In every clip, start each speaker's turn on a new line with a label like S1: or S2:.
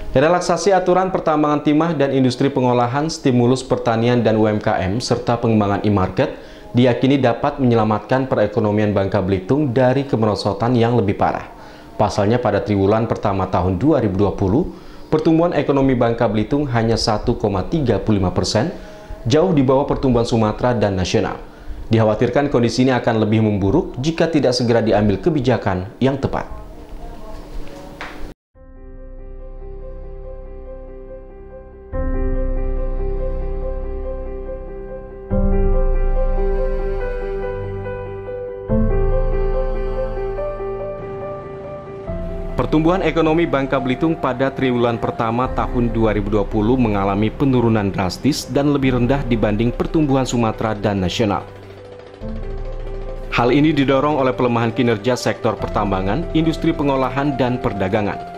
S1: Relaksasi aturan pertambangan timah dan industri pengolahan, stimulus pertanian dan UMKM, serta pengembangan e-market diyakini dapat menyelamatkan perekonomian Bangka Belitung dari kemerosotan yang lebih parah. Pasalnya pada triwulan pertama tahun 2020, pertumbuhan ekonomi Bangka Belitung hanya 1,35%, jauh di bawah pertumbuhan Sumatera dan nasional. Dikhawatirkan kondisi ini akan lebih memburuk jika tidak segera diambil kebijakan yang tepat. Pertumbuhan ekonomi Bangka Belitung pada triwulan pertama tahun 2020 mengalami penurunan drastis dan lebih rendah dibanding pertumbuhan Sumatera dan nasional. Hal ini didorong oleh pelemahan kinerja sektor pertambangan, industri pengolahan, dan perdagangan.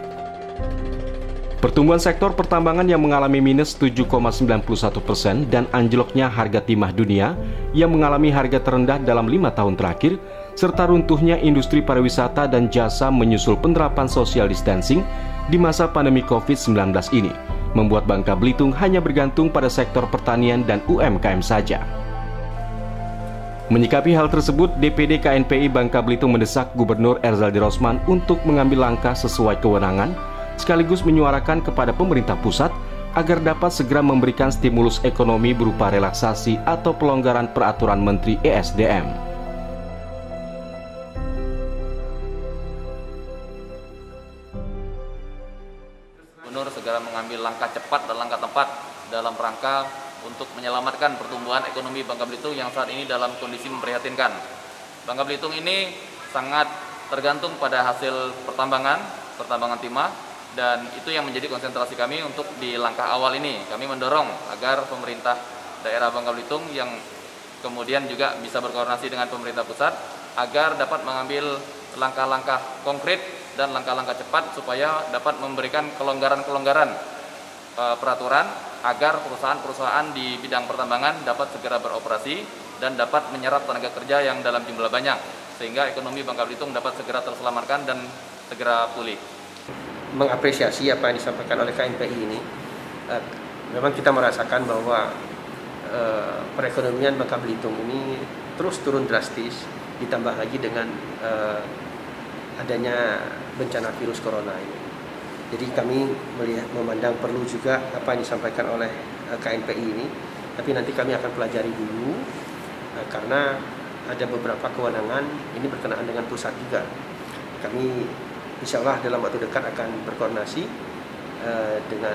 S1: Pertumbuhan sektor pertambangan yang mengalami minus 7,91% dan anjloknya harga timah dunia yang mengalami harga terendah dalam 5 tahun terakhir, serta runtuhnya industri pariwisata dan jasa menyusul penerapan social distancing di masa pandemi COVID-19 ini, membuat Bangka Belitung hanya bergantung pada sektor pertanian dan UMKM saja. Menyikapi hal tersebut, DPD KNPI Bangka Belitung mendesak Gubernur Erzaldi Rosman untuk mengambil langkah sesuai kewenangan, sekaligus menyuarakan kepada pemerintah pusat agar dapat segera memberikan stimulus ekonomi berupa relaksasi atau pelonggaran peraturan Menteri ESDM.
S2: Gubernur segera mengambil langkah cepat dan langkah tepat dalam rangka untuk menyelamatkan pertumbuhan ekonomi Bangka Belitung yang saat ini dalam kondisi memprihatinkan. Bangka Belitung ini sangat tergantung pada hasil pertambangan timah, dan itu yang menjadi konsentrasi kami untuk di langkah awal ini. Kami mendorong agar pemerintah daerah Bangka Belitung yang kemudian juga bisa berkoordinasi dengan pemerintah pusat agar dapat mengambil langkah-langkah konkret dan langkah-langkah cepat supaya dapat memberikan kelonggaran-kelonggaran peraturan agar perusahaan-perusahaan di bidang pertambangan dapat segera beroperasi dan dapat menyerap tenaga kerja yang dalam jumlah banyak, sehingga ekonomi Bangka Belitung dapat segera terselamatkan dan segera pulih.
S3: Mengapresiasi apa yang disampaikan oleh KNPI ini, memang kita merasakan bahwa perekonomian Bangka Belitung ini terus turun drastis, ditambah lagi dengan adanya bencana virus corona ini. Jadi kami memandang perlu juga apa yang disampaikan oleh KNPI ini, tapi nanti kami akan pelajari dulu karena ada beberapa kewenangan ini berkenaan dengan pusat juga. Kami insya Allah dalam waktu dekat akan berkoordinasi dengan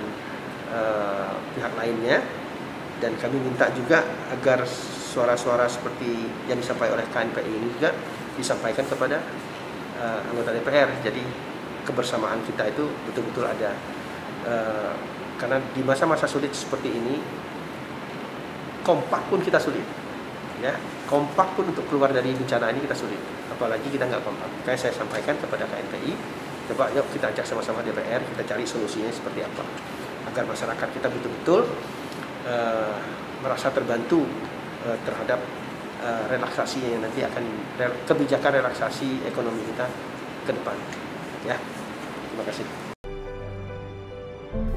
S3: pihak lainnya, dan kami minta juga agar suara-suara seperti yang disampaikan oleh KNPI ini juga disampaikan kepada anggota DPR. Jadi kebersamaan kita itu betul-betul ada, karena di masa-masa sulit seperti ini kompak pun kita sulit, ya, kompak pun untuk keluar dari bencana ini kita sulit, apalagi kita nggak kompak. Kayak saya sampaikan kepada KNPI, coba yuk kita ajak sama-sama DPR, kita cari solusinya seperti apa agar masyarakat kita betul-betul merasa terbantu terhadap relaksasi yang nanti akan kebijakan relaksasi ekonomi kita ke depan. Ya, terima kasih.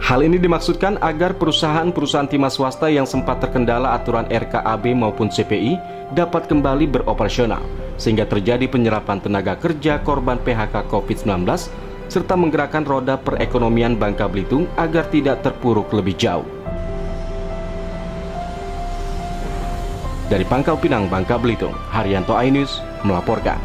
S1: Hal ini dimaksudkan agar perusahaan-perusahaan timah swasta yang sempat terkendala aturan RKAB maupun CPI dapat kembali beroperasional, sehingga terjadi penyerapan tenaga kerja korban PHK COVID-19, serta menggerakkan roda perekonomian Bangka Belitung agar tidak terpuruk lebih jauh. Dari Pangkal Pinang, Bangka Belitung, Haryanto iNews melaporkan.